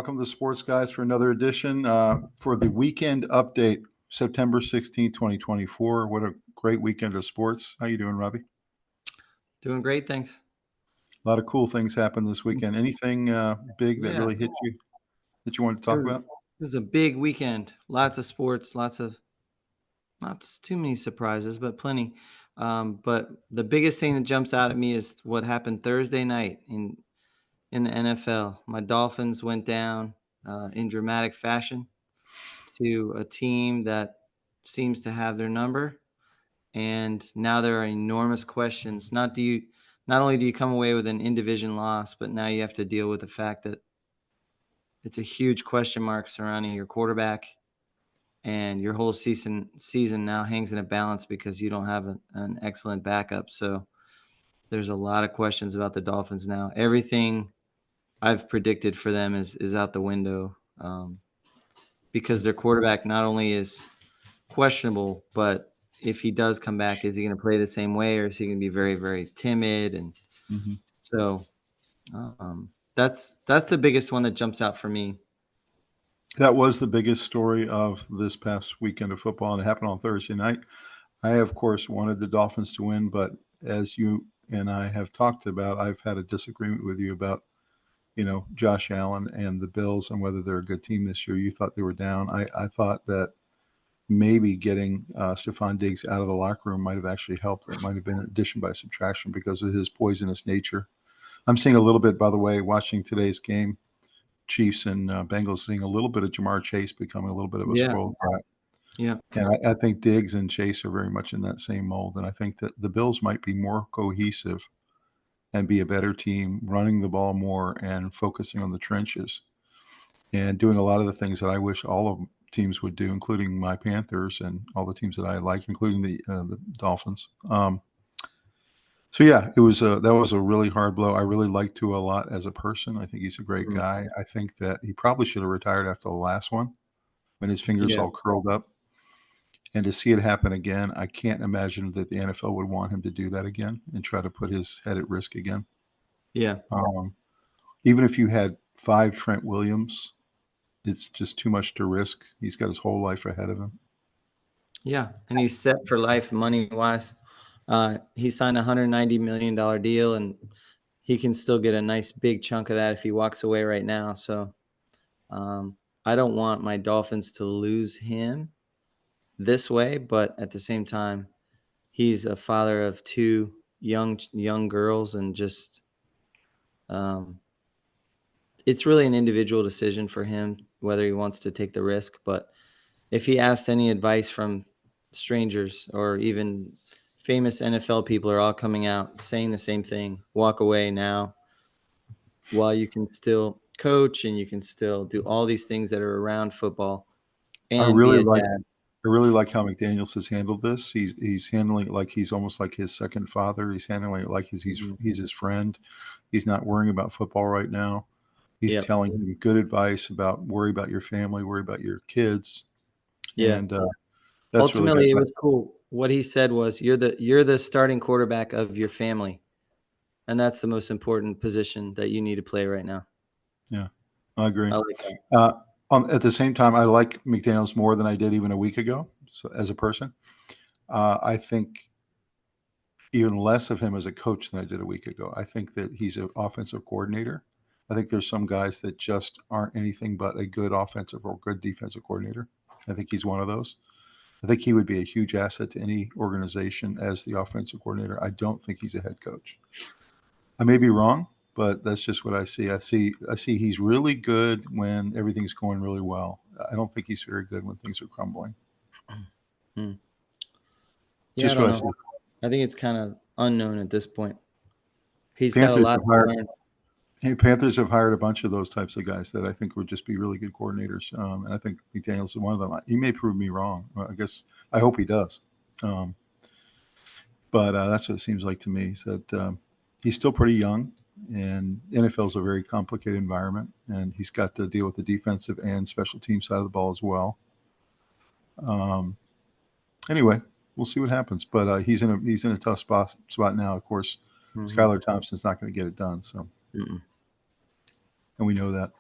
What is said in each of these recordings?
Welcome to Sports Guyz for another edition for the weekend update, September 16th, 2024. What a great weekend of sports. How you doing, Robbie? Doing great, thanks. A lot of cool things happened this weekend. Anything big that really hit you that you wanted to talk about? It was a big weekend. Lots of sports, not too many surprises, but plenty. But the biggest thing that jumps out at me is what happened Thursday night in the NFL. My Dolphins went down in dramatic fashion to a team that seems to have their number, and now there are enormous questions. Not only do you come away with an in-division loss, but now you have to deal with the fact that it's a huge question mark surrounding your quarterback, and your whole season now hangs in a balance because you don't have an excellent backup. So there's a lot of questions about the Dolphins now. Everything I've predicted for them is out the window because their quarterback not only is questionable, but if he does come back, is he going to play the same way, or is he going to be very, very timid? And so that's the biggest one that jumps out for me. That was the biggest story of this past weekend of football, and it happened on Thursday night. I, of course, wanted the Dolphins to win, but as you and I have talked about, I've had a disagreement with you about, Josh Allen and the Bills and whether they're a good team this year. You thought they were down. I thought that maybe getting Stephon Diggs out of the locker room might have actually helped. That might have been addition by subtraction because of his poisonous nature. I'm seeing a little bit, by the way, watching today's game, Chiefs and Bengals, seeing a little bit of Jamar Chase becoming a little bit of a spoiled brat. Yeah. And I think Diggs and Chase are very much in that same mold. And I think that the Bills might be more cohesive and be a better team, running the ball more and focusing on the trenches and doing a lot of the things that I wish all of teams would do, including my Panthers and all the teams that I like, including the Dolphins. So yeah, it was that was a really hard blow. I really like Tua a lot as a person. I think he's a great guy. I think that he probably should have retired after the last one when his fingers all curled up. And to see it happen again, I can't imagine that the NFL would want him to do that again and try to put his head at risk again. Yeah. Even if you had 5 Trent Williams, it's just too much to risk. He's got his whole life ahead of him. Yeah, and he's set for life money-wise. He signed a $190 million deal, and he can still get a nice big chunk of that if he walks away right now. So I don't want my Dolphins to lose him this way, but at the same time, he's a father of 2 young girls, and just it's really an individual decision for him whether he wants to take the risk. But if he asked any advice from strangers or even famous NFL people are all coming out saying the same thing, walk away now while you can still coach and you can still do all these things that are around football and be a dad. I really like how McDaniels has handled this. He's handling it like he's almost like his second father. He's handling it like he's his friend. He's not worrying about football right now. He's telling him good advice about worry about your family, worry about your kids. Yeah. And that's ultimately, it was cool. What he said was, you're the starting quarterback of your family, and that's the most important position that you need to play right now. Yeah, I agree. I like that. At the same time, I like McDaniels more than I did even a week ago. So as a person, I think even less of him as a coach than I did a week ago. I think that he's an offensive coordinator. I think there's some guys that just aren't anything but a good offensive or good defensive coordinator. I think he's one of those. I think he would be a huge asset to any organization as the offensive coordinator. I don't think he's a head coach. I may be wrong, but that's just what I see. I see he's really good when everything's going really well. I don't think he's very good when things are crumbling. Yeah, just what I see. I think it's kind of unknown at this point. He's got a lot to learn. Panthers have hired a bunch of those types of guys that I think would just be really good coordinators. And I think McDaniels is one of them. He may prove me wrong. I hope he does. But that's what it seems like to me, is that he's still pretty young, and NFL is a very complicated environment, and he's got to deal with the defensive and special team side of the ball as well. Anyway, we'll see what happens. But he's in a tough spot now. Of course, Skylar Thompson's not going to get it done. So. And we know that.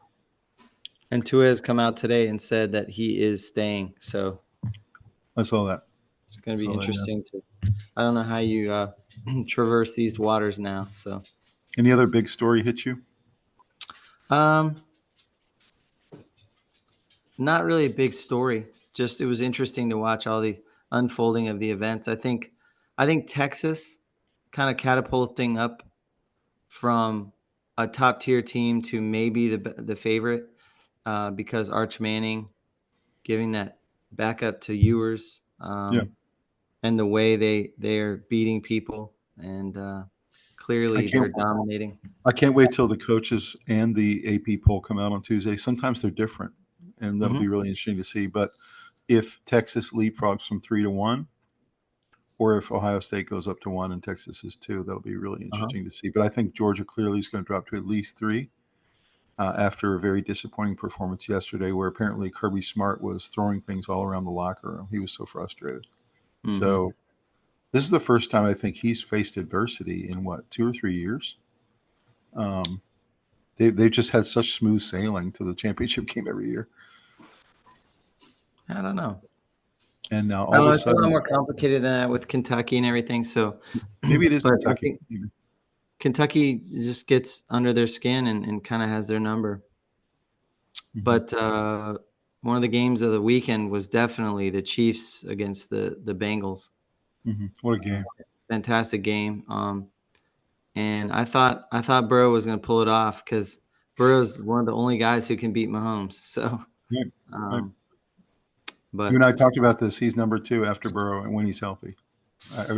And Tua has come out today and said that he is staying. So I saw that. it's going to be Saw that, yeah. interesting to. I don't know how you traverse these waters now. So, Any other big story hit you? not really a big story. Just it was interesting to watch all the unfolding of the events. I think Texas kind of catapulting up from a top tier team to maybe the favorite because Arch Manning giving that back up to Ewers Yeah. and the way they are beating people and I clearly they're can't dominating. I can't wait till the coaches and the AP poll come out on Tuesday. Sometimes they're different, and that'll be really interesting to see. But if Texas leapfrogs from 3-1, or if Ohio State goes up to 1 and Texas is 2, that'll be really interesting to see. But I think Georgia clearly is going to drop to at least 3 after a very disappointing performance yesterday, where apparently Kirby Smart was throwing things all around the locker room. He was so frustrated. So this is the first time I think he's faced adversity in 2 or 3 years. They've just had such smooth sailing to the championship game every year. I don't know. And now all of a It's a lot sudden, more complicated than that with Kentucky and everything. So maybe it is but I Kentucky. think Kentucky just gets under their skin and kind of has their number. But one of the games of the weekend was definitely the Chiefs against the Bengals. What a game. Fantastic game. And I thought Burrow was going to pull it off because Burrow's one of the only guys who can beat Mahomes. So, Right. Right. but You and I talked about this. He's number 2 after Burrow, and when he's healthy,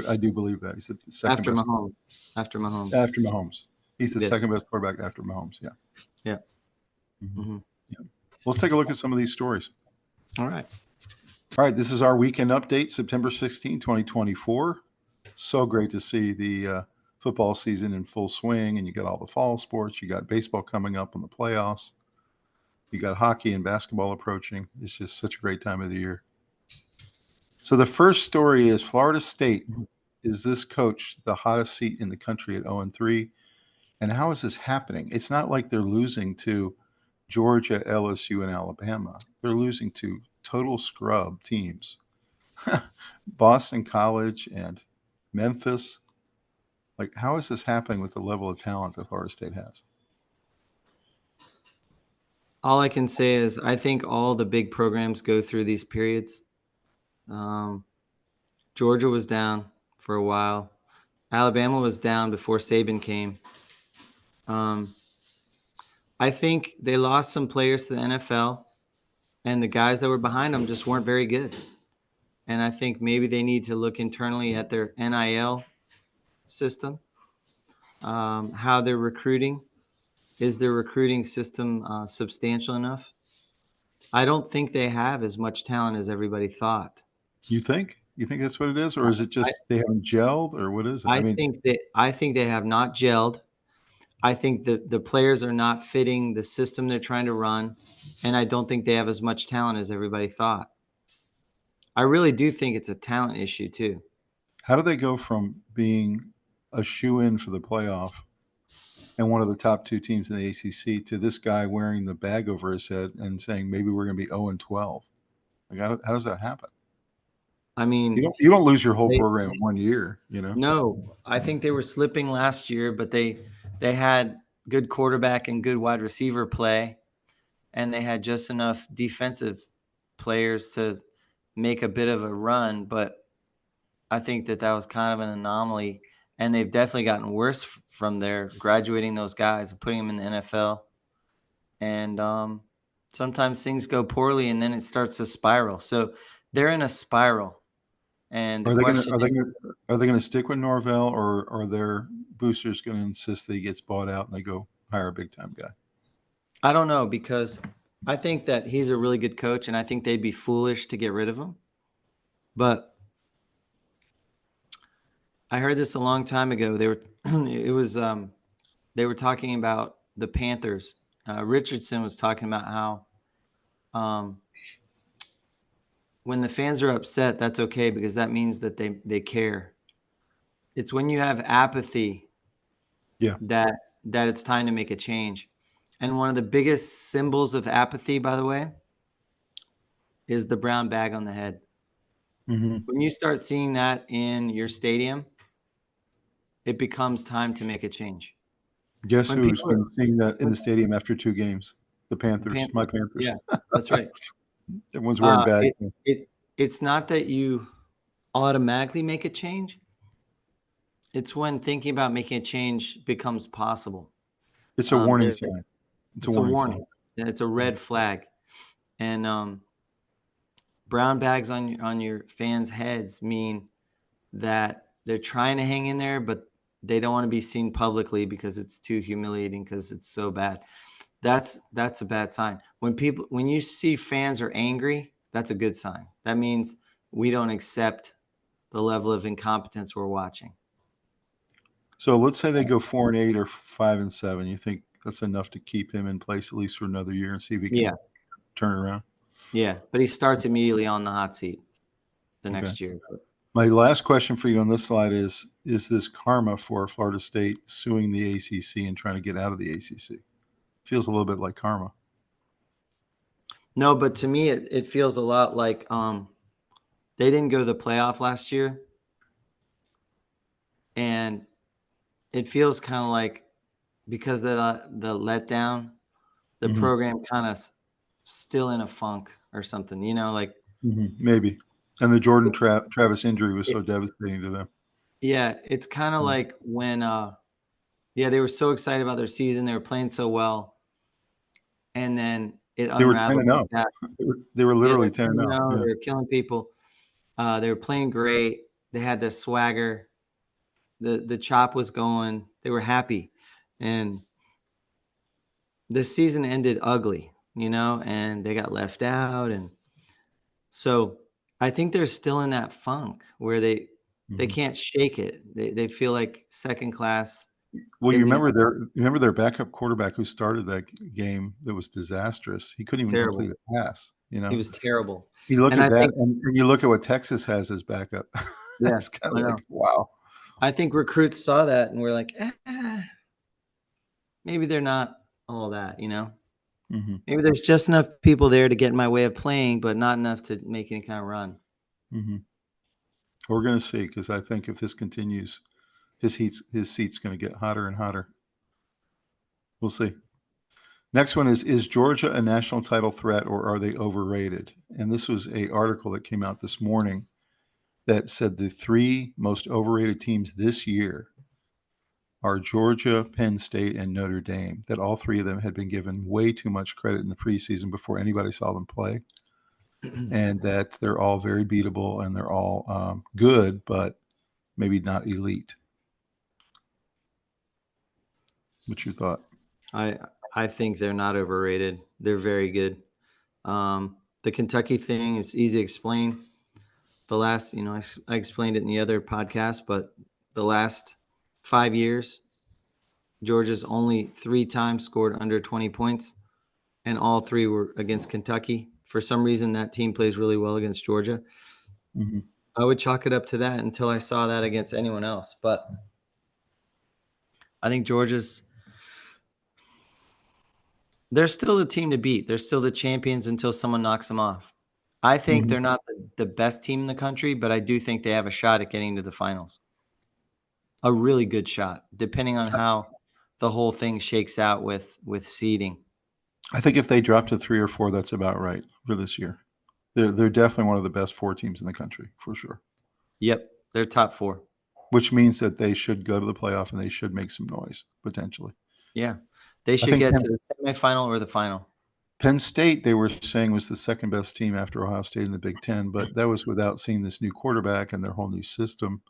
I do believe that he's the second after best. Mahomes, after Mahomes, he's the Yeah. second best quarterback after Mahomes. Yeah. Yeah. Yeah. Let's take a look at some of these stories. All right. All right, this is our weekend update, September 16, 2024. So great to see the football season in full swing, and you got all the fall sports. You got baseball coming up in the playoffs. You got hockey and basketball approaching. It's just such a great time of the year. So the first story is Florida State. Is this coach the hottest seat in the country at 0-3? And how is this happening? It's not like they're losing to Georgia, LSU, and Alabama. They're losing to total scrub teams. Boston College and Memphis. Like, how is this happening with the level of talent that Florida State has? All I can say is I think all the big programs go through these periods. Georgia was down for a while. Alabama was down before Saban came. I think they lost some players to the NFL, and the guys that were behind them just weren't very good. And I think maybe they need to look internally at their NIL system, how they're recruiting. Is their recruiting system substantial enough? I don't think they have as much talent as everybody thought. You think? You think that's what it is? Or is it just they haven't gelled? Or what is it? I think they have not gelled. I think that the players are not fitting the system they're trying to run, and I don't think they have as much talent as everybody thought. I really do think it's a talent issue too. How do they go from being a shoe-in for the playoff and one of the top 2 teams in the ACC to this guy wearing the bag over his head and saying maybe we're going to be 0-12? Like, how does that happen? I mean, you don't lose your whole program in 1 year, you know? No, I think they were slipping last year, but they had good quarterback and good wide receiver play, and they had just enough defensive players to make a bit of a run. But I think that was kind of an anomaly, and they've definitely gotten worse from there, graduating those guys and putting them in the NFL. And sometimes things go poorly, and then it starts to spiral. So they're in a spiral. And the question are they going to stick with Norvell, or are their boosters going to insist that he gets bought out and they go hire a big time guy? I don't know, because I think that he's a really good coach, and I think they'd be foolish to get rid of him. But I heard this a long time ago. They were talking about the Panthers. Richardson was talking about how when the fans are upset, that's okay because that means that they care. It's when you have apathy that it's time to make a change. And one of the biggest symbols of apathy, by the way, is the brown bag on the head. Mm-hmm. When you start seeing that in your stadium, it becomes time to make a change. Guess When who's people been seeing that in when the stadium after 2 games? The the Panthers, my Panthers, Panthers. yeah, that's right. Everyone's wearing bags. It's not that you automatically make a change. It's when thinking about making a change becomes possible. It's a warning There sign. It's a It's a warning sign. warning. Yeah, it's a red flag. And, brown bags on your fans' heads mean that they're trying to hang in there, but they don't wanna be seen publicly because it's too humiliating because it's so bad. That's a bad sign. When you see fans are angry, that's a good sign. That means we don't accept the level of incompetence we're watching. So let's say they go 4-8 or 5-7. You think that's enough to keep him in place at least for another year and see if he Yeah, can turn it around? yeah, but he starts immediately on the hot seat the Okay. next year. My last question for you on this slide is this karma for Florida State suing the ACC and trying to get out of the ACC? Feels a little bit like karma. No, but to me, it feels a lot like they didn't go to the playoff last year, and it feels kind of like because the letdown, the Mhm, program kind of still in a funk or something. Like maybe. And the Jordan Travis injury was it, so devastating to them. yeah, it's kind of Mm. like when yeah, they were so excited about their season, they were playing so well, and then it They were 10 unraveled and like 0. that. They were Yeah, literally they're 10 and 0. 10-0, Yeah. they're killing people. They were playing great. They had the swagger. The chop was going. They were happy, and the season ended ugly, and they got left out, and so I think they're still in that funk where they Mhm. can't shake it. They feel like second class. Well, They leave you remember their backup quarterback who started that game that was disastrous. He couldn't even terrible. complete a pass, you He know? was terrible, You look and at I that think and you look at what Texas has as backup. yeah, It's kinda I know. like, wow. I think recruits saw that and were like, maybe they're not all that. Mhm, Maybe there's just enough people there to get in my way of playing, but not enough to make any kind of run. mhm. We're gonna see because I think if this continues, his seat's gonna get hotter and hotter. We'll see. Next one is Georgia a national title threat or are they overrated? And this was a article that came out this morning that said the 3 most overrated teams this year are Georgia, Penn State, and Notre Dame, that all 3 of them had been given way too much credit in the preseason before anybody saw them play, and that they're all very beatable and they're all, good, but maybe not elite. What's your thought? I I think they're not overrated. They're very good. The Kentucky thing is easy to explain. The last, I explained it in the other podcast, but the last 5 years, Georgia's only 3 times scored under 20 points, and all 3 were against Kentucky. For some reason, that team plays really well against Georgia. Mhm. I would chalk it up to that until I saw that against anyone else. But I think they're still the team to beat. They're still the champions until someone knocks them off. I think Mhm. they're not the best team in the country, but I do think they have a shot at getting to the finals. A really good shot, depending on how the whole thing shakes out with seeding. I think if they drop to 3 or 4, that's about right for this year. They're definitely one of the best 4 teams in the country, for sure, Yep, they're top 4. which means that they should go to the playoff and they should make some noise, potentially. Yeah. They I should think get to the semifinal or the final. Penn State, they were saying, was the second best team after Ohio State in the Big Ten, but that was without seeing this new quarterback and their whole new system,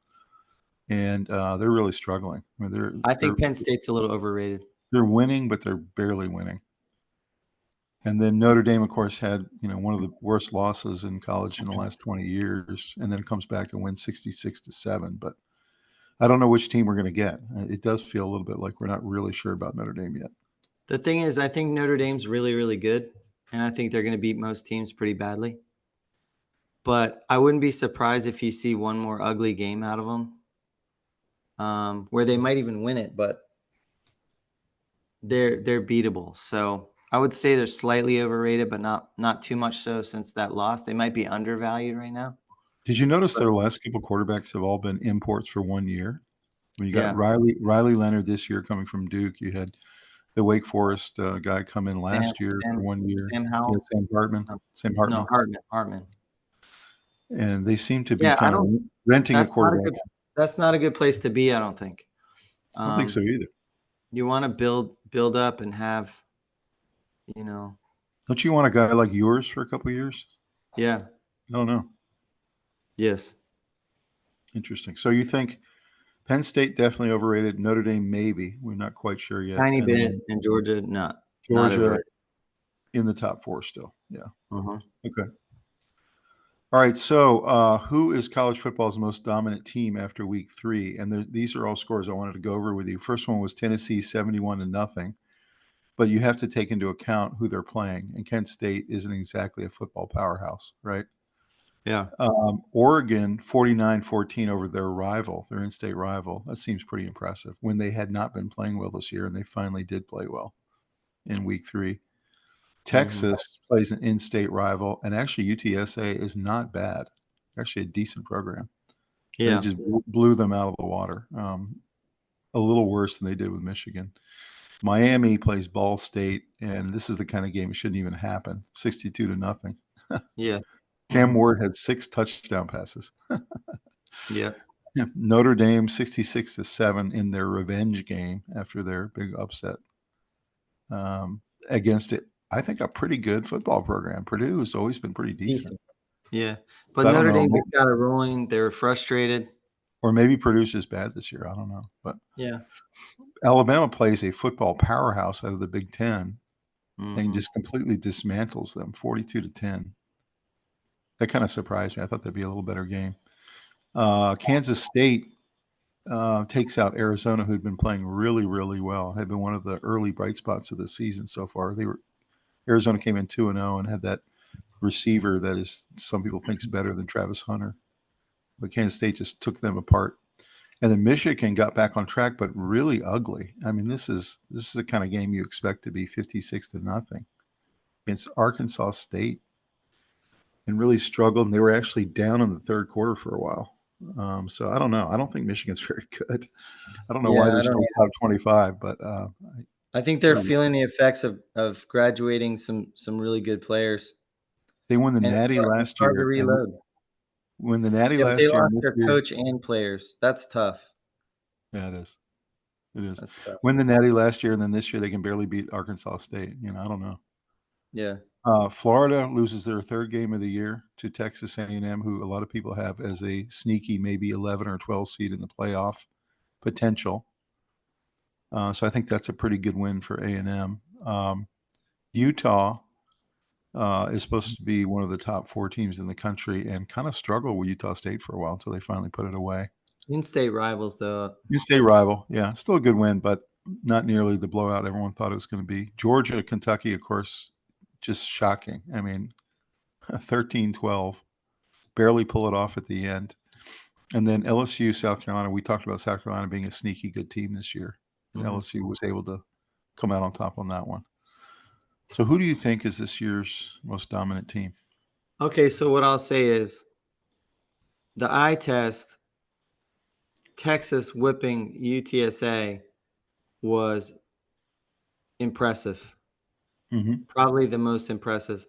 and, they're really struggling. I mean, I think Penn State's a little overrated. they're winning, but they're barely winning. And then Notre Dame, of course, had, one of the worst losses in college in the last 20 years, and then comes back and wins 66-7, but I don't know which team we're gonna get. It does feel a little bit like we're not really sure about Notre Dame yet. The thing is, I think Notre Dame's really, really good, and I think they're gonna beat most teams pretty badly. But I wouldn't be surprised if you see one more ugly game out of them, where they might even win it, but they're beatable. So I would say they're slightly overrated, but not too much so since that loss. They might be undervalued right now. Did you notice But their last couple quarterbacks have all been imports for 1 year? When you got yeah, Riley Leonard this year coming from Duke, you had the Wake Forest guy come in Sam last year for Sam 1 year. Sam Yeah, Howell. Sam No, Hartman, Hartman. and they seem to be Yeah, I kind of don't. renting a That's not a quarterback. good. That's not a good place to be. I don't think. I don't think so either. You want to build up and have, you know, Don't you want a guy like yours for a couple of years? yeah, I don't know. yes, Interesting. So you think Penn State definitely overrated, Notre Dame maybe. We're not quite sure yet, tiny and bit, then and Georgia not Georgia overrated. in the top 4 still. Yeah. Uh-huh. Okay. All right. So, who is college football's most dominant team after week 3? And these are all scores I wanted to go over with you. First one was Tennessee 71-0, but you have to take into account who they're playing. And Kent State isn't exactly a football powerhouse, right? Yeah, Oregon 49-14 over their in-state rival. That seems pretty impressive when they had not been playing well this year, and they finally did play well in week 3. Texas plays an in-state rival, and actually UTSA is not bad. Actually, a decent program. They yeah, just blew them out of the water. A little worse than they did with Michigan. Miami plays Ball State, and this is the kind of game it shouldn't even happen. 62-0. yeah, Cam Ward had 6 touchdown passes. yeah, Notre Dame 66-7 in their revenge game after their big upset against it. I think a pretty good football program. Purdue has always been pretty decent. decent. Yeah, but So I don't Notre know, Dame just got it rolling. They were frustrated. or maybe Purdue's just bad this year. I don't know. But Yeah, Alabama plays a football powerhouse out of the Big Ten and mhm. just completely dismantles them 42-10. That kind of surprised me. I thought that'd be a little better game. Kansas State takes out Arizona, who'd been playing really, really well. Had been one of the early bright spots of the season so far. Arizona came in 2-0 and had that receiver that is some people think's better than Travis Hunter, but Kansas State just took them apart. And then Michigan got back on track, but really ugly. I mean, this is the kind of game you expect to be 56-0 against Arkansas State, and really struggled. And they were actually down in the third quarter for a while. So I don't know. I don't think Michigan's very good. I don't know why Yeah, they're I don't. still top 25, but I think they're feeling the effects of graduating some really good players, they won the and Natty it's last hard to year, and reload. when the Natty Yeah, but they last year lost and this their year, coach and players. That's tough. yeah, it is. It is. That's tough. Win the Natty last year, and then this year they can barely beat Arkansas State. I don't know. Yeah. Florida loses their 3rd game of the year to Texas A&M, who a lot of people have as a sneaky maybe 11 or 12 seed in the playoff potential. So I think that's a pretty good win for A&M. Utah is supposed to be one of the top 4 teams in the country and kind of struggled with Utah State for a while until they finally put it away. In-state rivals, though. In-state rival, yeah, still a good win, but not nearly the blowout everyone thought it was going to be. Georgia, Kentucky, of course, just shocking. I mean, 13-12, barely pull it off at the end. And then LSU, South Carolina, we talked about South Carolina being a sneaky good team this year, and LSU was able to come out on top on that one. So who do you think is this year's most dominant team? Okay, so what I'll say is the eye test, Texas whipping UTSA was impressive. Mm-hmm. Probably the most impressive.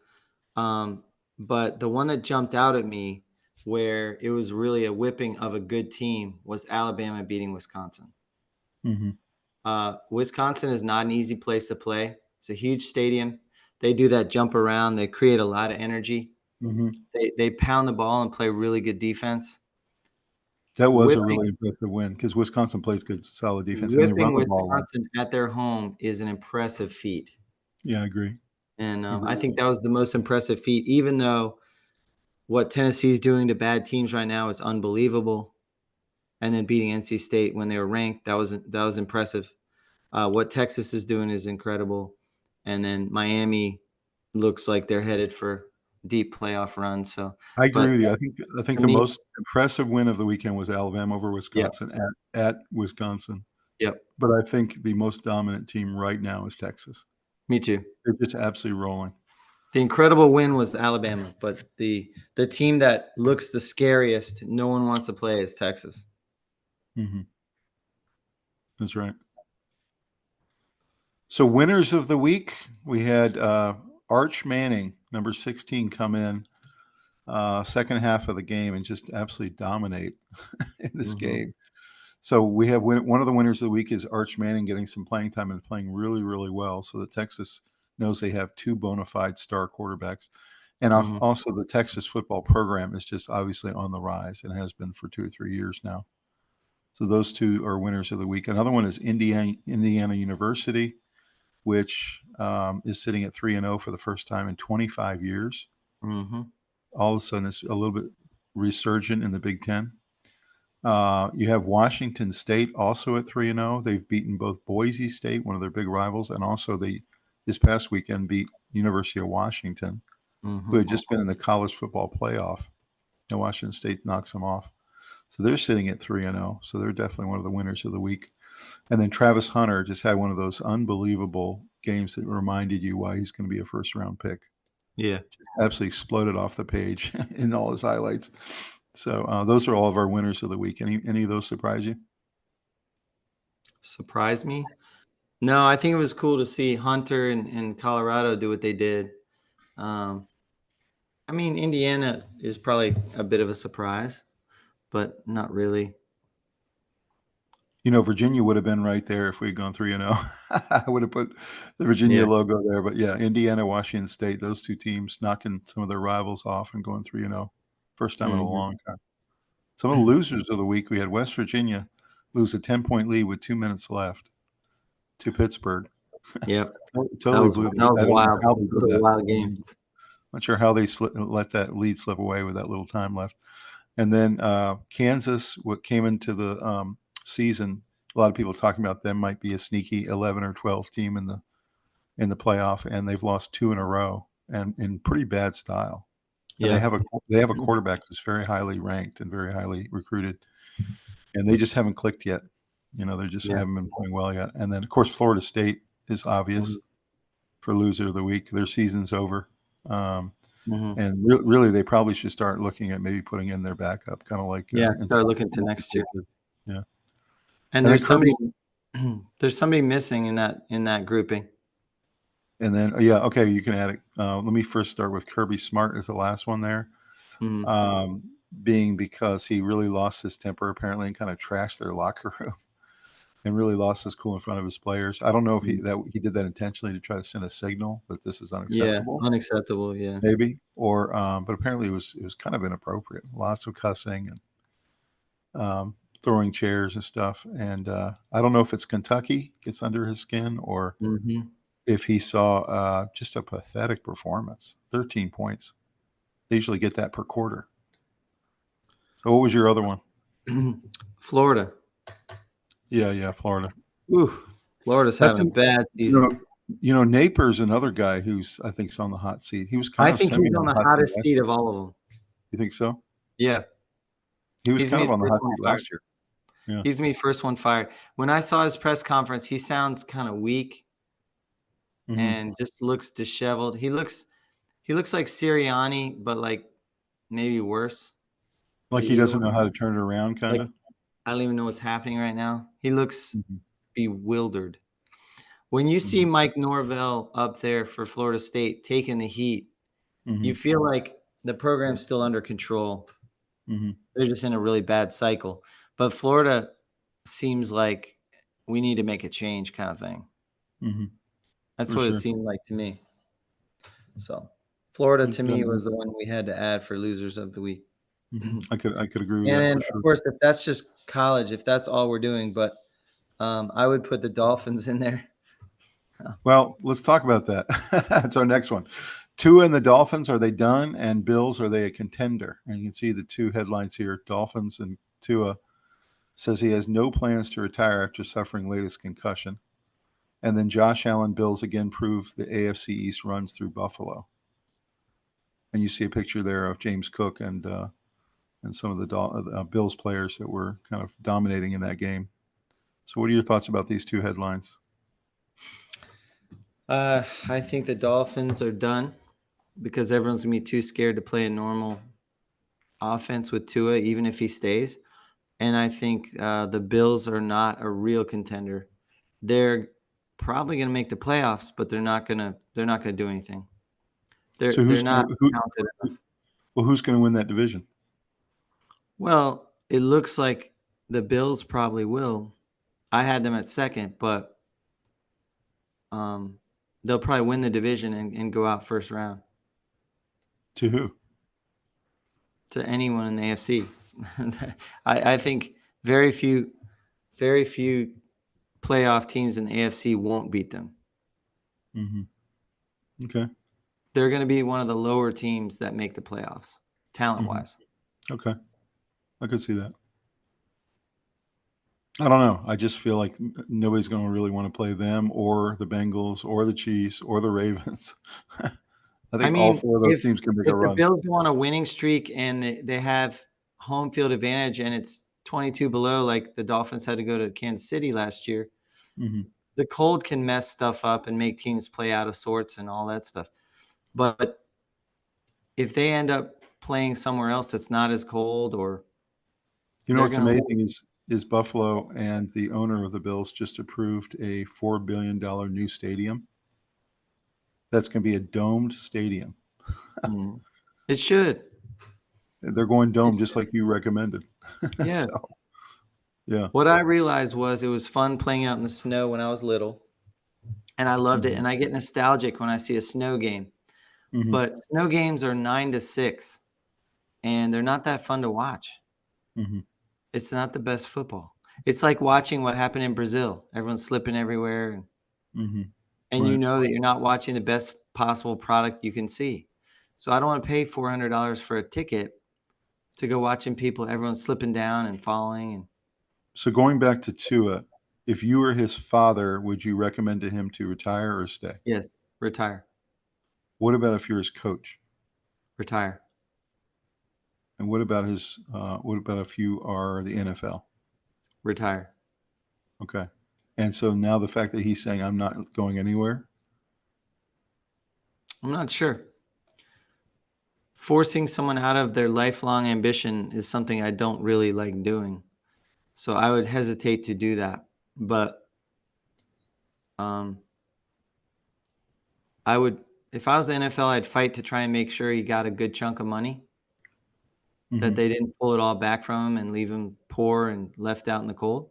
But the one that jumped out at me where it was really a whipping of a good team was Alabama beating Wisconsin. Mm-hmm. Wisconsin is not an easy place to play. It's a huge stadium. They do that jump around. They create a lot of energy. Mm-hmm. They pound the ball and play really good defense. That was a Whipping really impressive win because Wisconsin plays good, solid defense, and they run whipping the ball a lot. Wisconsin at their home is an impressive feat. Yeah, I agree. And I think that was the most impressive feat, even though what Tennessee's doing to bad teams right now is unbelievable. And then beating NC State when they were ranked, that was impressive. What Texas is doing is incredible. And then Miami looks like they're headed for deep playoff run. So, I agree but with you. I think for the me, most impressive win of the weekend was Alabama over yeah, Wisconsin at Wisconsin. Yep. But I think the most dominant team right now is Texas. Me too. They're just absolutely rolling. The incredible win was Alabama, but the team that looks the scariest, no one wants to play, is Texas. Mm-hmm. That's right. So winners of the week, we had Arch Manning, number 16, come in second half of the game and just absolutely dominate in this game. So we have one of the winners of the week is Arch Manning getting some playing time and playing really, really well. So the Texas knows they have two bona fide star quarterbacks. And also the Texas football program is just obviously on the rise and has been for 2 or 3 years now. So those two are winners of the week. Another one is Indiana University, which is sitting at 3-0 for the first time in 25 years. All of a sudden, it's a little bit resurgent in the Big Ten. You have Washington State also at 3-0. They've beaten both Boise State, one of their big rivals, and also they this past weekend beat University of Washington, who had just been in the college football playoff. And Washington State knocks them off. So they're sitting at 3-0. So they're definitely one of the winners of the week. And then Travis Hunter just had one of those unbelievable games that reminded you why he's going to be a first-round pick. Yeah. Just absolutely exploded off the page in all his highlights. So those are all of our winners of the week. Any of those surprise you? Surprise me? No, I think it was cool to see Hunter and Colorado do what they did. I mean, Indiana is probably a bit of a surprise, but not really. You know, Virginia would have been right there if we'd gone 3-0. I would have put the Virginia logo there. But yeah, Indiana, Washington State, those two teams knocking some of their rivals off and going 3-0. First time in a long time. Some of the losers of the week, we had West Virginia lose a 10-point lead with 2 minutes left to Pittsburgh. Yep. Totally blew that was wild. It was a wild game. Not sure how they let that lead slip away with that little time left. And then Kansas, what came into the season, a lot of people talking about them might be a sneaky 11 or 12 team in the playoff, and they've lost 2 in a row and in pretty bad style. And they have a quarterback who's very highly ranked and very highly recruited, and they just haven't clicked yet. You know, they just haven't been playing well yet. And then of course Florida State is obvious for loser of the week. Their season's over. And really, they probably should start looking at maybe putting in their backup, kind of like start looking to next year. Yeah, and there's somebody missing in that grouping. And then okay, you can add it. Let me first start with Kirby Smart as the last one there, being because he really lost his temper apparently and kind of trashed their locker room. And really lost his cool in front of his players. I don't know if he did that intentionally to try to send a signal that this is unacceptable. Yeah, unacceptable. Yeah, maybe, or but apparently it was kind of inappropriate. Lots of cussing and throwing chairs and stuff. And I don't know if it's Kentucky gets under his skin or if he saw just a pathetic performance. 13 points. They usually get that per quarter. So what was your other one? Florida. Yeah, Florida. Ooh, Florida's having a bad season. You know, Naper's another guy who's I think's on the hot seat. He was I think he's on the hottest seat of all of them. You think so? Yeah, he was kind of on the hot seat last year. Yeah, he's me first one fired. When I saw his press conference, he sounds kind of weak and just looks disheveled. He looks like Sirianni, but like maybe worse. Like he doesn't know how to turn it around, kind of. I don't even know what's happening right now. He looks bewildered. When you see Mike Norvell up there for Florida State taking the heat, you feel like the program's still under control. They're just in a really bad cycle. But Florida seems like we need to make a change kind of thing. That's what it seemed like to me. So Florida to me was the one we had to add for losers of the week. I could agree with that. And for sure. Of course, if that's just college, if that's all we're doing, but I would put the Dolphins in there. Well, let's talk about that. That's our next one. Tua and the Dolphins, are they done? And Bills, are they a contender? And you can see the two headlines here. Dolphins and Tua says he has no plans to retire after suffering latest concussion. And then Josh Allen, Bills again prove the AFC East runs through Buffalo. And you see a picture there of James Cook and some of the Bills players that were kind of dominating in that game. So what are your thoughts about these two headlines? I think the Dolphins are done because everyone's gonna be too scared to play a normal offense with Tua, even if he stays. And I think the Bills are not a real contender. They're probably going to make the playoffs, but they're not gonna do anything. They're So they're not talented enough. who's going to win that division? Well, it looks like the Bills probably will. I had them at second, but um, they'll probably win the division and go out first round To who? to anyone in the AFC. I think very few playoff teams in the AFC won't beat them. Mm-hmm. Okay. They're going to be one of the lower teams that make the playoffs, talent-wise. Okay. I could see that. I don't know. I just feel like nobody's going to really want to play them or the Bengals or the Chiefs or the Ravens. I I think all mean, four of those teams can make a if the run. Bills go on a winning streak and they have home field advantage and it's 22 below, like the Dolphins had to go to Kansas City last year, Mm-hmm. the cold can mess stuff up and make teams play out of sorts and all that stuff. But if they end up playing somewhere else that's not as cold, or You know they're what's going to amazing is Buffalo and the owner of the Bills just approved a $4 billion new stadium. That's going to be a domed stadium. it should. They're going It dome just should. like you recommended. Yes. So, yeah. What I realized was it was fun playing out in the snow when I was little, and I loved it. Mm-hmm. And I get nostalgic when I see a snow game. Mm-hmm. But snow games are 9 to 6, and they're not that fun to watch. Mm-hmm. It's not the best football. It's like watching what happened in Brazil. Everyone's slipping everywhere, Mm-hmm. and you Right. know that you're not watching the best possible product you can see. So I don't want to pay $400 for a ticket to go watching people, everyone slipping down and falling. And So going back to Tua, if you were his father, would you recommend to him to retire or stay? yes, retire, What about if you're his coach? retire. And what about if you are the NFL? Retire. Okay. And so now the fact that he's saying I'm not going anywhere. I'm not sure. Forcing someone out of their lifelong ambition is something I don't really like doing. So I would hesitate to do that. But um, I would, if I was the NFL, I'd fight to try and make sure he got a good chunk of money, that Mm-hmm. they didn't pull it all back from him and leave him poor and left out in the cold.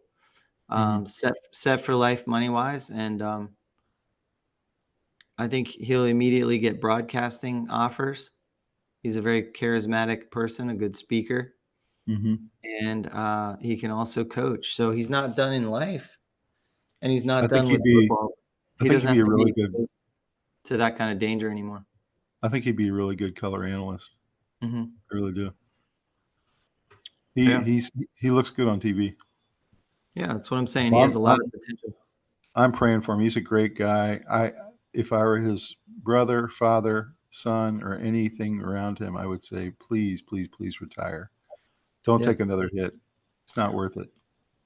Mm-hmm. Set for life money wise. And I think he'll immediately get broadcasting offers. He's a very charismatic person, a good speaker, Mm-hmm. and he can also coach. So he's not done in life, and he's I not think done he'd with be football. I He think doesn't he'd be have a to really be good exposed to that kind of danger anymore. I think he'd be a really good color analyst. Hmm. I really do. Yeah, He looks good on TV. yeah, that's what I'm saying. He Well, has a lot of potential. I'm praying for him. He's a great guy. If I were his brother, father, son, or anything around him, I would say, please, please, please retire. Don't Yeah, take another hit. It's not worth it.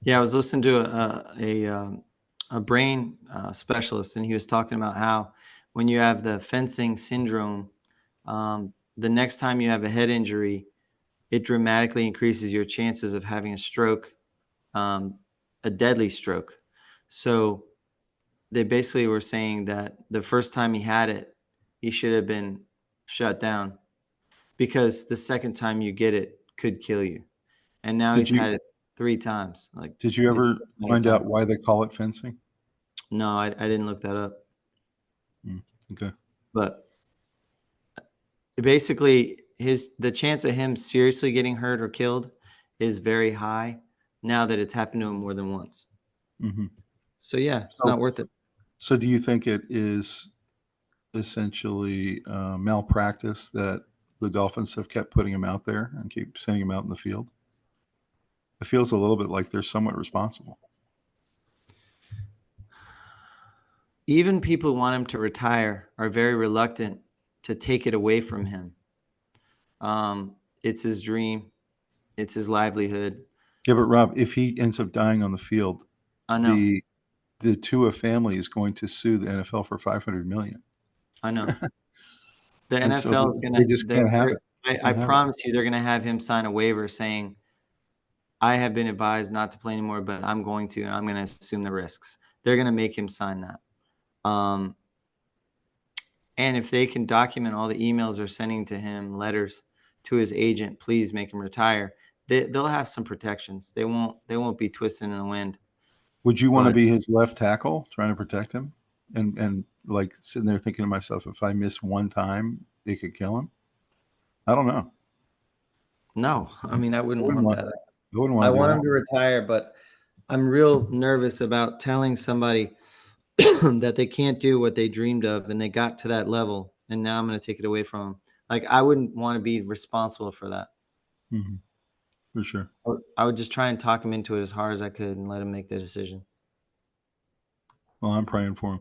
yeah. I was listening to a brain specialist, and he was talking about how when you have the fencing syndrome, the next time you have a head injury, it dramatically increases your chances of having a stroke, um, a deadly stroke. So they basically were saying that the first time he had it, he should have been shut down because the second time you get it could kill you. And now Did he's you had it 3 times. Like did you it's ever another find out time. why they call it fencing? No, I didn't look that up. Okay. But basically, the chance of him seriously getting hurt or killed is very high now that it's happened to him more than once. Mm-hmm. So yeah, it's So, not worth it. so do you think it is essentially malpractice that the Dolphins have kept putting him out there and keep sending him out in the field? It feels a little bit like they're somewhat responsible. Even people who want him to retire are very reluctant to take it away from him. It's his dream. It's his livelihood. Yeah, but Rob, if he ends up dying on the field, I know. the Tua family is going to sue the NFL for $500 million. I know. The And so NFL is they just can't have it. I Can't have it. promise you they're gonna have him sign a waiver saying, "I have been advised not to play anymore, but I'm going to, and I'm gonna assume the risks." They're gonna make him sign that. And if they can document all the emails they're sending to him, letters to his agent, please make him retire. They'll have some protections. They won't be twisting in the wind. Would you want to But be his left tackle trying to protect him? And like sitting there thinking to myself, if I miss one time, it could kill him. I don't know. no, I mean I I wouldn't wouldn't want want that. I wouldn't I want to do want him that. to retire, but I'm real nervous about telling somebody that they can't do what they dreamed of and they got to that level and now I'm going to take it away from them. Like I wouldn't want to be responsible for that. Hmm. For sure. I would just try and talk him into it as hard as I could and let him make the decision. Well, I'm praying for him.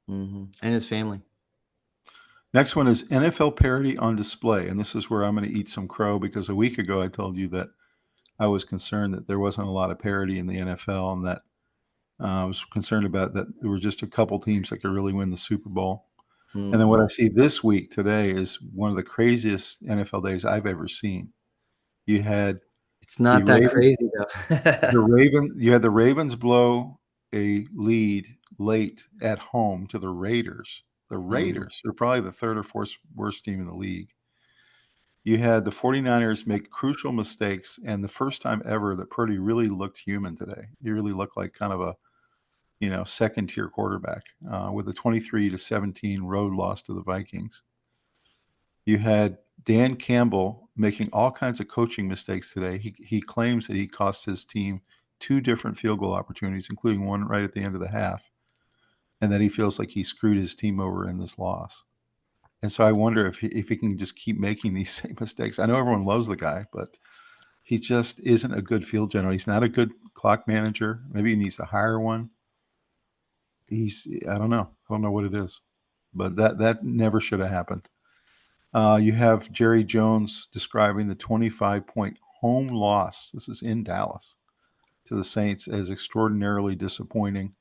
And his family. Next one is NFL parity on display. And this is where I'm going to eat some crow because a week ago I told you that I was concerned that there wasn't a lot of parity in the NFL and that I was concerned about that there were just a couple teams that could really win the Super Bowl. And then what I see this week today is one of the craziest NFL days I've ever seen. You had It's the not that Ravens, crazy though. you had the Ravens blow a lead late at home to the Raiders. The Raiders are probably the third or fourth worst team in the league. You had the 49ers make crucial mistakes, and the first time ever that Purdy really looked human today. He really looked like kind of a second tier quarterback with a 23-17 road loss to the Vikings. You had Dan Campbell making all kinds of coaching mistakes today. He claims that he cost his team 2 different field goal opportunities, including one right at the end of the half, and that he feels like he screwed his team over in this loss. And so I wonder if he can just keep making these same mistakes. I know everyone loves the guy, but he just isn't a good field general. He's not a good clock manager. Maybe he needs to hire one. I don't know. I don't know what it is, but that never should have happened. You have Jerry Jones describing the 25-point home loss. This is in Dallas to the Saints as extraordinarily disappointing,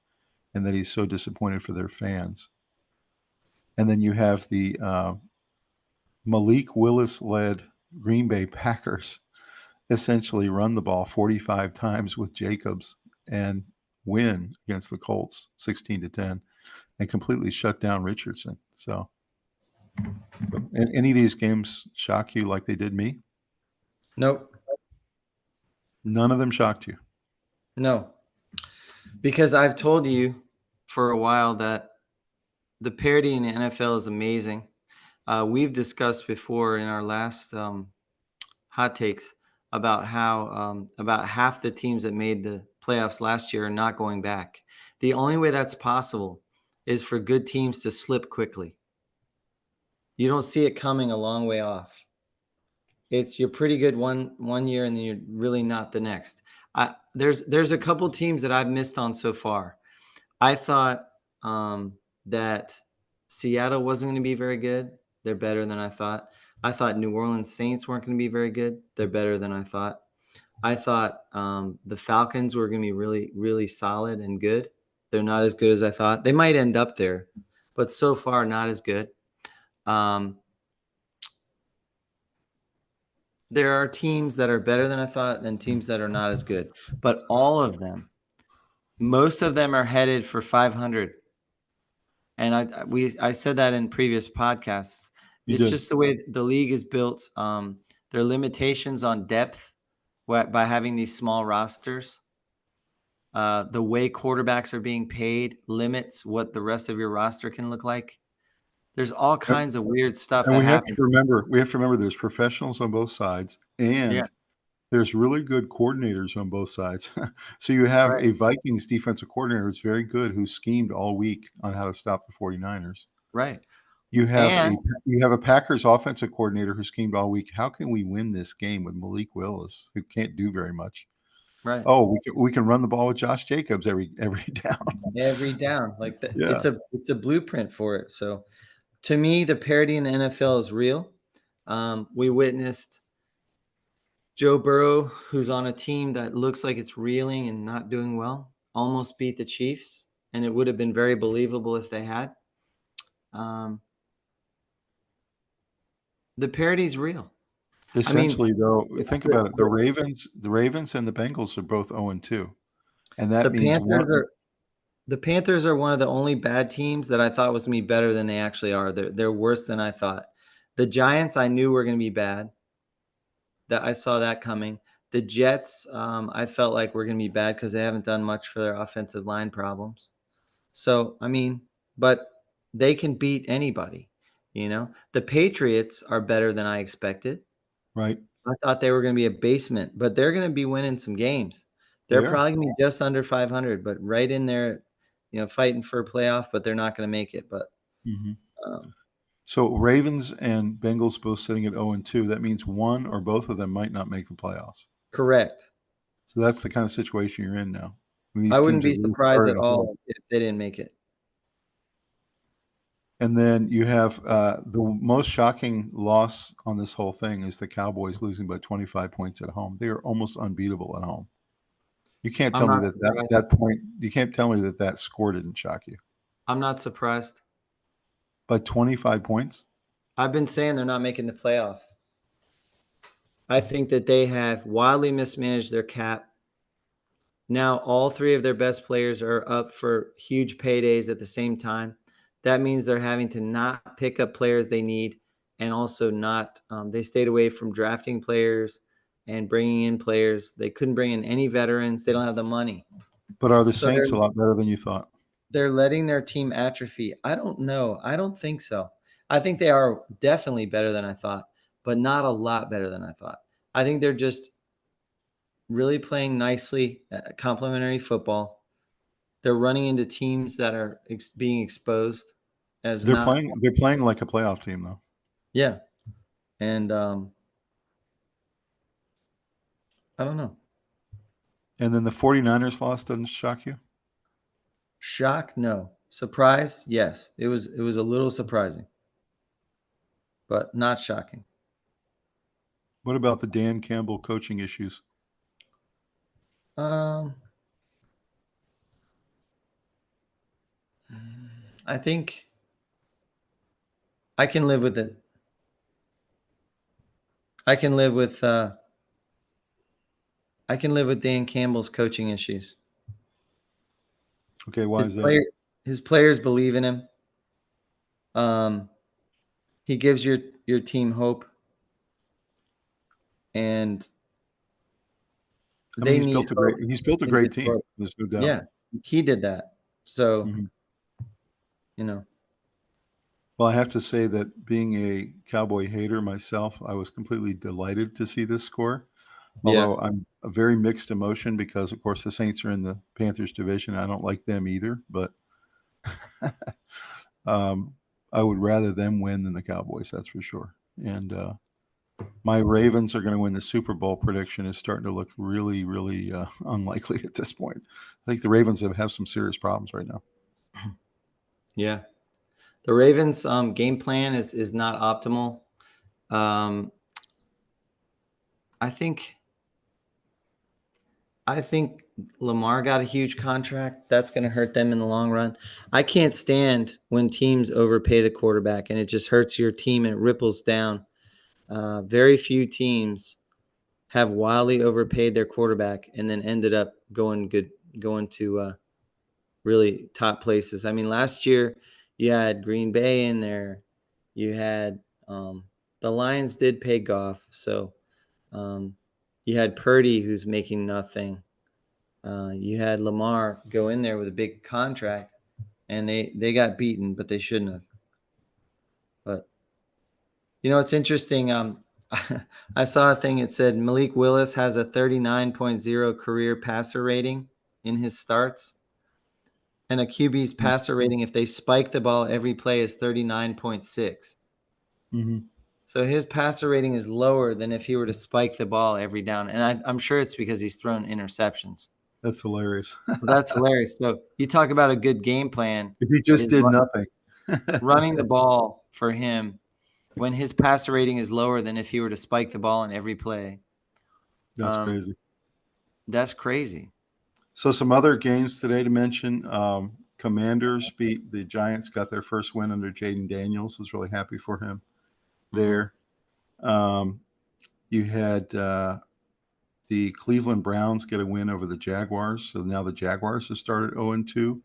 and that he's so disappointed for their fans. And then you have the Malik Willis-led Green Bay Packers essentially run the ball 45 times with Jacobs and win against the Colts 16-10 and completely shut down Richardson. So any of these games shock you like they did me? Nope. None of them shocked you. No. Because I've told you for a while that the parity in the NFL is amazing. We've discussed before in our last hot takes about how about half the teams that made the playoffs last year are not going back. The only way that's possible is for good teams to slip quickly. You don't see it coming a long way off. You're pretty good one year and then you're really not the next. There's a couple teams that I've missed on so far. I thought that Seattle wasn't going to be very good. They're better than I thought. I thought New Orleans Saints weren't going to be very good. They're better than I thought. I thought the Falcons were going to be really, really solid and good. They're not as good as I thought. They might end up there, but so far not as good. There are teams that are better than I thought and teams that are not as good, but all of them, most of them are headed for 500. And I said that in previous podcasts. You It's did. just the way the league is built. There are limitations on depth by having these small rosters. The way quarterbacks are being paid limits what the rest of your roster can look like. There's all kinds of weird stuff And that we have happens. to remember there's professionals on both sides, Yeah, and there's really good coordinators on both sides. So you have right, a Vikings defensive coordinator who's very good, who schemed all week on how to stop the 49ers. right. You have And a Packers offensive coordinator who schemed all week. How can we win this game with Malik Willis, who can't do very much? right, Oh, we can run the ball with Josh Jacobs every down. every down Yeah. it's a blueprint for it. So to me, the parity in the NFL is real. We witnessed Joe Burrow, who's on a team that looks like it's reeling and not doing well, almost beat the Chiefs, and it would have been very believable if they had. The parity's real. I mean, Essentially, though, think about it. The Ravens and the Bengals are both 0-2, and the that means Panthers one. are the Panthers are one of the only bad teams that I thought was going to be better than they actually are. They're worse than I thought. The Giants I knew were going to be bad. That I saw that coming. The Jets, I felt like were going to be bad because they haven't done much for their offensive line problems. So, I mean, but they can beat anybody, The Patriots are better than I expected. Right. I thought they were going to be a basement, but they're going to be winning some games. They're They are. probably going to be just under 500, but right in there, fighting for a playoff, but they're not going to make it. But Mhm. um, So Ravens and Bengals both sitting at 0-2. That means one or both of them might not make the playoffs. correct. So that's the kind of situation you're in now. I mean, I these wouldn't teams are be really surprised starting at to hold. all if they didn't make it. And then you have the most shocking loss on this whole thing is the Cowboys losing by 25 points at home. They are almost unbeatable at home. You can't I'm tell me not that surprised. that point. You can't tell me that that score didn't shock you. I'm not surprised. By 25 points. I've been saying they're not making the playoffs. I think that they have wildly mismanaged their cap. Now, all three of their best players are up for huge paydays at the same time. That means they're having to not pick up players they need and also not, they stayed away from drafting players and bringing in players. They couldn't bring in any veterans. They don't have the money. But are the So Saints a lot better than you thought? they're letting their team atrophy. I don't know. I don't think so. I think they are definitely better than I thought, but not a lot better than I thought. I think they're just really playing nicely, complementary football. They're running into teams that are being exposed as They're not, playing. They're playing like a playoff team, though. yeah. And I don't know. And then the 49ers loss doesn't shock you? Shock? No. Surprise? Yes. It was a little surprising, but not shocking. What about the Dan Campbell coaching issues? Um, I think I can live with it. I can live with Dan Campbell's coaching issues. Okay, why is that? His players believe in him. He gives your team hope, and I mean, they need hope he's built a in great team. Detroit. There's no doubt. Yeah, he did that. So, Mhm. you know, Well, I have to say that being a Cowboy hater myself, I was completely delighted to see this score. yeah, Although I'm a very mixed emotion because, of course, the Saints are in the Panthers division. I don't like them either, but um, I would rather them win than the Cowboys. That's for sure. And my Ravens are going to win the Super Bowl prediction is starting to look really, really unlikely at this point. I think the Ravens have some serious problems right now. yeah. The Ravens' game plan is not optimal. Um, I think Lamar got a huge contract. That's going to hurt them in the long run. I can't stand when teams overpay the quarterback, and it just hurts your team and it ripples down. Very few teams have wildly overpaid their quarterback and then ended up going to really top places. I mean, last year you had Green Bay in there. You had the Lions did pay Goff, so you had Purdy who's making nothing. You had Lamar go in there with a big contract, and they got beaten, but they shouldn't have. But it's interesting. I saw a thing. It said Malik Willis has a 39.0 career passer rating in his starts, and a QB's passer rating if they spike the ball every play is 39.6. Mm-hmm. So his passer rating is lower than if he were to spike the ball every down, and I'm sure it's because he's thrown interceptions. That's hilarious. That's hilarious. So you talk about a good game plan. If he just Is did nothing. running the ball for him when his passer rating is lower than if he were to spike the ball in every play. That's crazy. That's crazy. So some other games today to mention. Commanders beat the Giants, got their first win under Jaden Daniels. Was really happy for him there. You had the Cleveland Browns get a win over the Jaguars. So now the Jaguars have started 0-2. You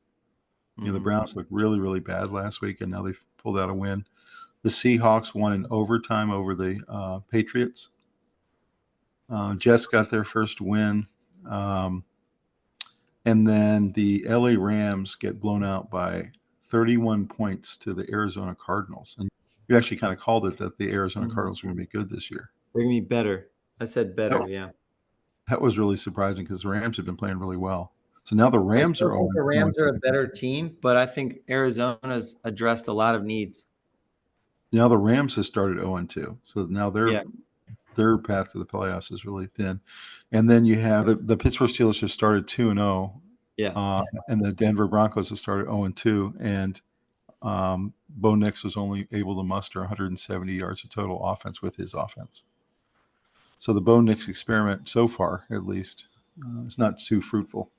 know, the Browns looked really, really bad last week, and now they've pulled out a win. The Seahawks won in overtime over the Patriots. Jets got their first win. And then the LA Rams get blown out by 31 points to the Arizona Cardinals. And you actually kind of called it that the Arizona Cardinals were going to be good this year. They're going to be better. I said better, yeah. That was really surprising because the Rams have been playing really well. So now the Rams are the Rams are a better team, but I think Arizona's addressed a lot of needs. Now the Rams have started 0-2. So now their path to the playoffs is really thin. And then you have the Pittsburgh Steelers have started 2-0. Yeah. And the Denver Broncos have started 0-2. And Bo Nix was only able to muster 170 yards of total offense with his offense. So the Bo Nix experiment so far, at least, is not too fruitful.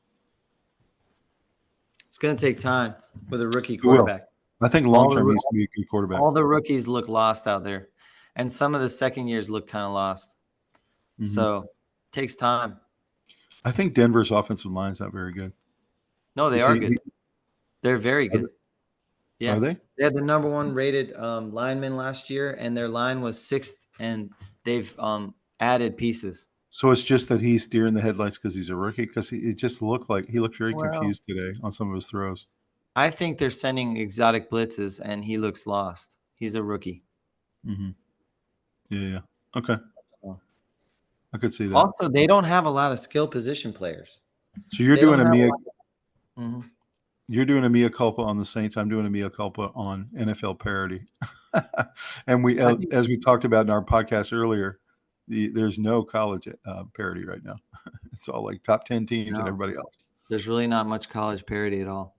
It's going to take time with a rookie quarterback. I think long-term he's going to be a good quarterback. All the rookies look lost out there. And some of the second years look kind of lost. So it takes time. I think Denver's offensive line is not very good. No, they are good. They're very good. Yeah. Are they? They had the number 1 rated lineman last year, and their line was 6th, and they've added pieces. So it's just that he's deer in the headlights because he's a rookie? Because it just looked like he looked very confused today on some of his throws. I think they're sending exotic blitzes, and he looks lost. He's a rookie. Yeah. Okay. I could see that. Also, they don't have a lot of skill position players. So you're doing you're doing a mea culpa on the Saints. I'm doing a mea culpa on NFL parity. And we, as we talked about in our podcast earlier, there's no college parity right now. It's all like top 10 teams and everybody else. There's really not much college parity at all.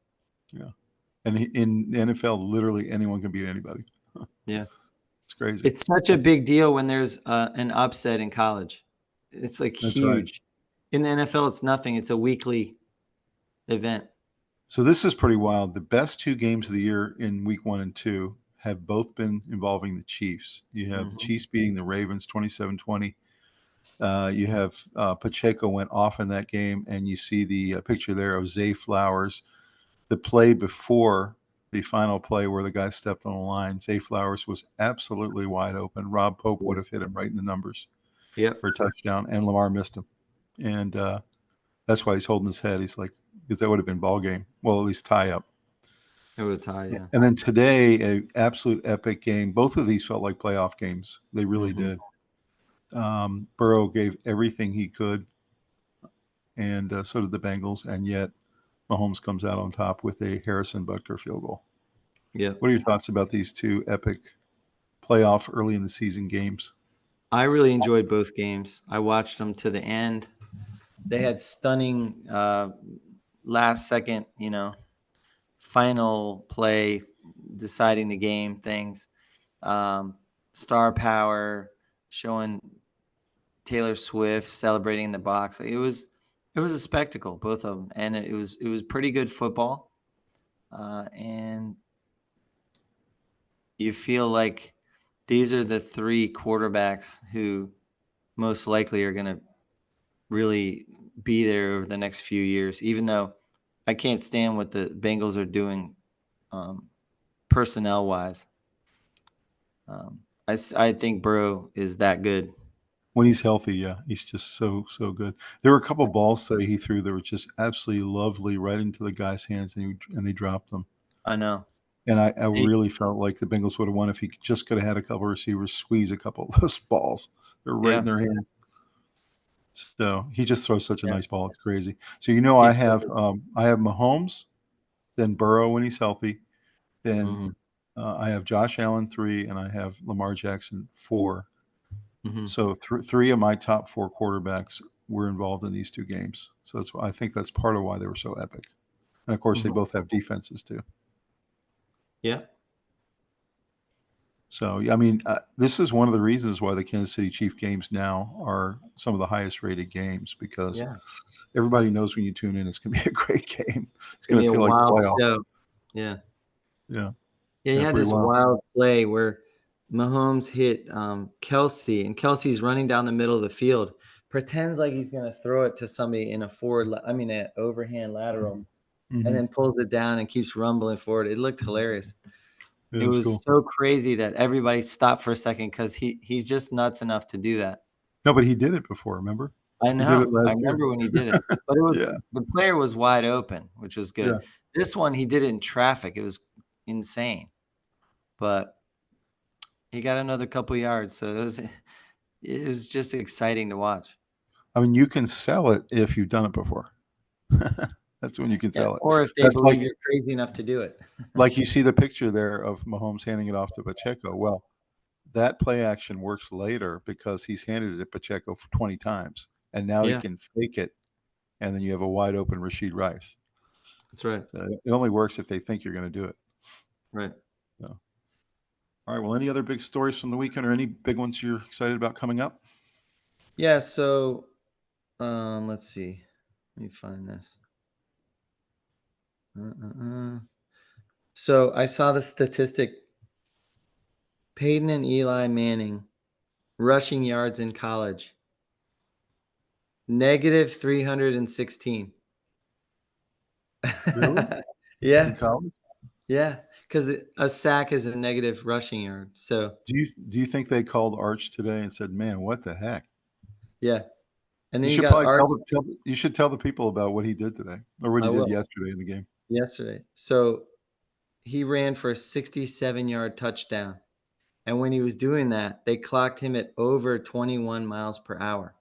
Yeah. And in the NFL, literally anyone can beat anybody. Yeah. It's crazy. It's such a big deal when there's an upset in college. It's like huge. Right. In the NFL, it's nothing. It's a weekly event. So this is pretty wild. The best 2 games of the year in week 1 and 2 have both been involving the Chiefs. You have the Chiefs beating the Ravens 27-20. You have Pacheco went off in that game, and you see the picture there of Zay Flowers. The play before the final play where the guy stepped on the line, Zay Flowers was absolutely wide open. Rob Pope would have hit him right in the numbers for a touchdown, and Lamar missed him. And that's why he's holding his head. He's like, because that would have been ball game. Well, at least tie up. It would tie, yeah. And then today, an absolute epic game. Both of these felt like playoff games. They really did. Burrow gave everything he could, and so did the Bengals. And yet, Mahomes comes out on top with a Harrison Butker field goal. Yeah. What are your thoughts about these 2 epic playoff early in the season games? I really enjoyed both games. I watched them to the end. They had stunning last second, final play deciding the game things. Star power, showing Taylor Swift celebrating in the box. It was a spectacle, both of them, and it was pretty good football. And you feel like these are the 3 quarterbacks who most likely are going to really be there over the next few years, even though I can't stand what the Bengals are doing personnel-wise. I think Burrow is that good. When he's healthy, yeah, he's just so good. There were a couple of balls that he threw that were just absolutely lovely right into the guy's hands, and they dropped them. I know. And I really felt like the Bengals would have won if he just could have had a couple of receivers squeeze a couple of those balls. They're right in their hands. So he just throws such a nice ball. It's crazy. So I have Mahomes, then Burrow when he's healthy, then I have Josh Allen 3, and I have Lamar Jackson 4. So 3 of my top 4 quarterbacks were involved in these 2 games. So I think that's part of why they were so epic. And of course, they both have defenses too. Yeah. So, I mean, this is one of the reasons why the Kansas City Chief games now are some of the highest rated games, because Yeah. everybody knows when you tune in, it's going to be a great game. It's It's gonna going be to a feel like the wild playoffs. show. Yeah. Yeah. Yeah, he Yeah. had Pretty this wild. wild play where Mahomes hit Kelsey, and Kelsey's running down the middle of the field, pretends like he's gonna throw it to somebody in an overhand lateral, and Mm-hmm. then pulls it down and keeps rumbling forward. It looked hilarious. Yeah, It it's was cool. so crazy that everybody stopped for a second because he's just nuts enough to do that. No, but he did it before, remember? I He did it know. I last year. remember when he did it, but it was Yeah. the player was wide open, which was Yeah. good. This one, he did it in traffic. It was insane, but he got another couple yards, so it was just exciting to watch. I mean, you can sell it if you've done it before. That's when you can Yeah, sell it. or if they That's believe you're crazy enough to do it. like you see the picture there of Mahomes handing it off to Pacheco. Well, that play action works later because he's handed it to Pacheco for 20 times, and now he Yeah, can fake it, and then you have a wide open Rashid Rice. that's right. So it only works if they think you're going to do it. Right. So, all right. Well, any other big stories from the weekend, or any big ones you're excited about coming up? Yeah, so, let's see. Let me find this. So, I saw the statistic, Peyton and Eli Manning rushing yards in college, negative 316. Really? In Yeah, college? yeah, 'cause a sack is a negative rushing yard, so, Do you think they called Arch today and said, "Man, what the heck"? yeah, and You then you should got probably Art. you should tell the people about what he did today, or what I he did will, yesterday in the game. yesterday. So, he ran for a 67-yard touchdown. And when he was doing that, they clocked him at over 21 miles per hour,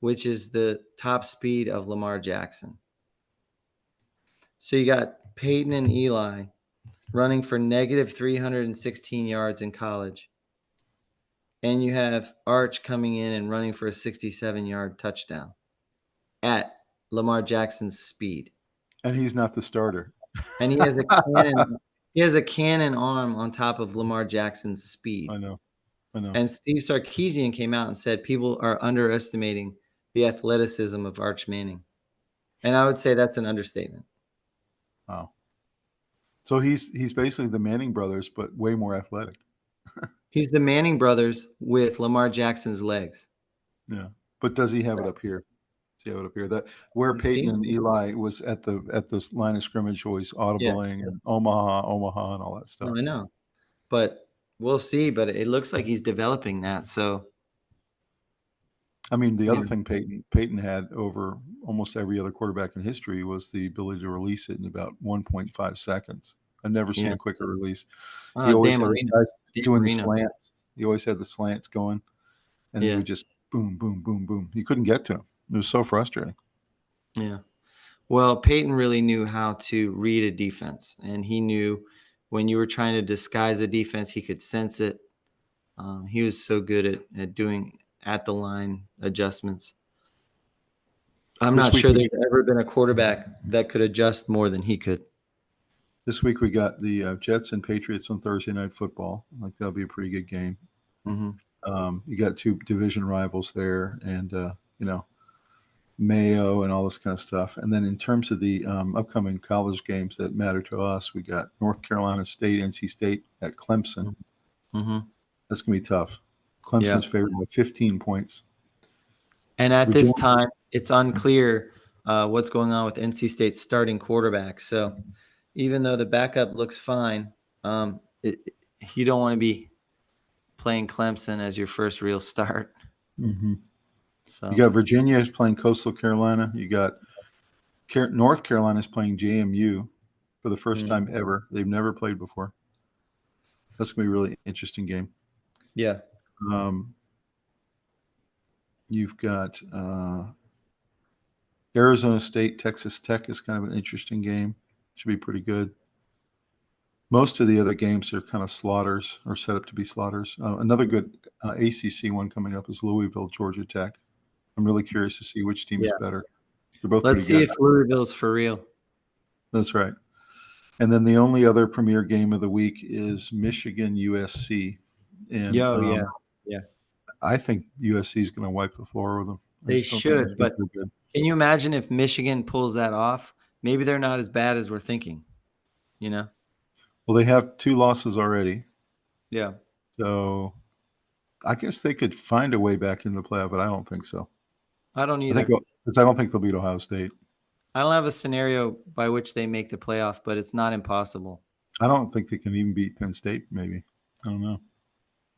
which is the top speed of Lamar Jackson. So you got Peyton and Eli running for negative 316 yards in college. And you have Arch coming in and running for a 67-yard touchdown at Lamar Jackson's speed. And he's not the starter. And he has a cannon. He has a cannon arm on top of Lamar Jackson's speed. I know. I know. And Steve Sarkisian came out and said people are underestimating the athleticism of Arch Manning. And I would say that's an understatement. Wow. So he's basically the Manning brothers, but way more athletic. He's the Manning brothers with Lamar Jackson's legs. Yeah. But does he have it up here? Does he have it up here? That where You Peyton see? and Eli was at the line of scrimmage, always Yeah. audibling and Omaha, and all that stuff. No, I know. But we'll see. But it looks like he's developing that. So, I mean, the you other know, thing Peyton had over almost every other quarterback in history was the ability to release it in about 1.5 seconds. I've never seen yeah. a quicker release. He Oh, always Dan had his Marino. guys Dan doing the Marino. slants. He always had the slants going, and he Yeah. would just boom, boom, boom, boom. You couldn't get to him. It was so frustrating. Yeah. Well, Peyton really knew how to read a defense, and he knew when you were trying to disguise a defense, he could sense it. He was so good at doing at the line adjustments. I'm This not week, sure there's ever been a quarterback that could adjust more than he could. we got the Jets and Patriots on Thursday Night Football. Like that'll be a pretty good game. Hmm. You got two division rivals there, and Mayo and all this kind of stuff. And then in terms of the upcoming college games that matter to us, we got North Carolina State, NC State at Clemson. Hmm. That's going to be tough. Yeah. Clemson's favored by 15 points. And at this Virginia, time, it's unclear what's going on with NC State's starting quarterback. So even though the backup looks fine, you don't want to be playing Clemson as your first real start. mm-hmm. So You got Virginia is playing Coastal Carolina. You got North Carolina is playing JMU for the first time ever. They've never played before. That's going to be a really interesting game. yeah. You've got Arizona State, Texas Tech is kind of an interesting game. Should be pretty good. Most of the other games are kind of slaughters or set up to be slaughters. Another good ACC one coming up is Louisville, Georgia Tech. I'm really curious to see which team is Yeah. better. They're both Let's pretty see good. if Louisville's for real. That's right. And then the only other premier game of the week is Michigan USC. And Yo, yeah, yeah. I think USC is going to wipe the floor with them. I They just don't think should, but they're good. can you imagine if Michigan pulls that off? Maybe they're not as bad as we're thinking, you know? Well, they have 2 losses already, Yeah. so I guess they could find a way back in the playoff, but I don't think so. I don't I think either. because I don't think they'll beat Ohio State. I don't have a scenario by which they make the playoff, but it's not impossible. I don't think they can even beat Penn State, maybe. I don't know.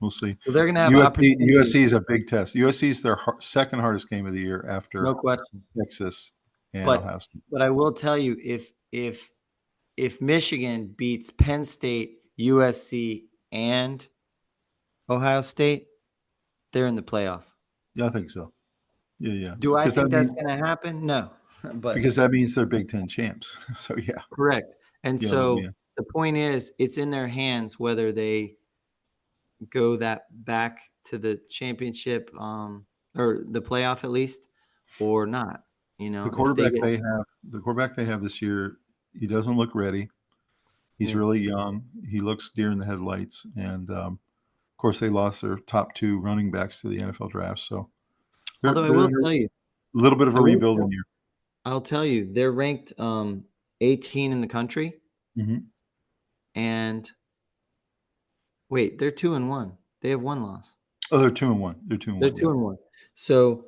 We'll see. Well, they're gonna have USC opportunities, is a big test. USC is their second hardest game of the year no after question. Texas and But Ohio State. I will tell you, if Michigan beats Penn State, USC, and Ohio State, they're in the playoff. Yeah, I think so. Yeah. Do I think that's gonna happen? No. But Because that means they're Big Ten champs. So, yeah. correct. And Yeah, so yeah. the point is, it's in their hands whether they go that back to the championship, or the playoff at least, or not. You The know, if they quarterback get they have this year, he doesn't look ready. He's yeah. really young. He looks deer in the headlights, and, of course, they lost their top 2 running backs to the NFL draft, so Although I they're will in a tell you, little bit of a I will rebuilding year. I'll tell you, they're ranked 18 in the country, Mhm. and wait, they're 2-1. They have one loss. Oh, they're 2-1. They're 2 and They're 1, yeah. 2-1. So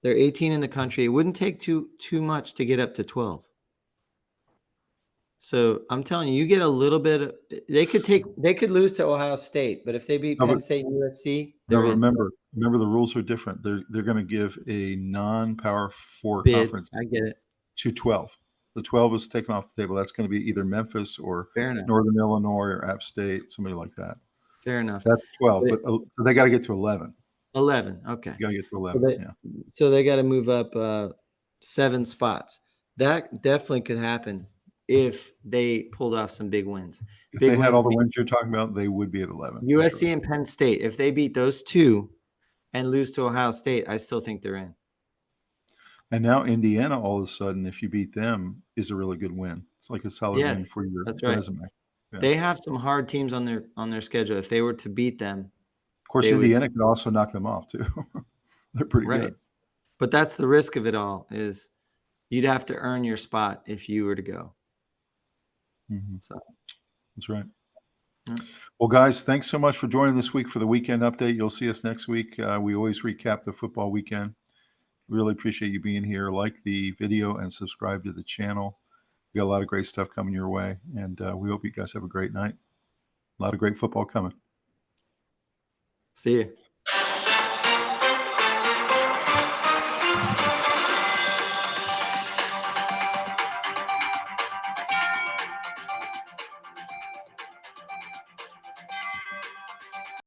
they're 18 in the country. It wouldn't take too much to get up to 12. So I'm telling you, you get a little bit of they could lose to Ohio State, but if they beat No, Penn but State and USC, no, they're in. remember the rules are different. They're gonna give a non-Power 4 Bid. conference I get it. to 12. The 12 is taken off the table. That's gonna be either Memphis or Fair enough. Northern Illinois or App State, somebody like that. Fair enough. That's 12, But but, so they gotta get to 11. 11. Okay. You gotta get to So 11, they yeah. got to move up 7 spots. That definitely could happen if they pulled off some big wins. If Big they had all wins. the wins you're talking about, they would be at 11 for USC sure. and Penn State. If they beat those 2 and lose to Ohio State, I still think they're in. And now Indiana, all of a sudden, if you beat them, is a really good win. It's like a solid win Yes, for your that's right. resume. Yeah. They have some hard teams on their schedule. If they were to beat them, Of course, they would. Indiana could also knock them off too. They're pretty Right. good. But that's the risk of it all is you'd have to earn your spot if you were to go. Mhm. So, That's right. yeah. Well, guys, thanks so much for joining this week for the weekend update. You'll see us next week. We always recap the football weekend. Really appreciate you being here. Like the video and subscribe to the channel. We got a lot of great stuff coming your way, and we hope you guys have a great night. A lot of great football coming. See you.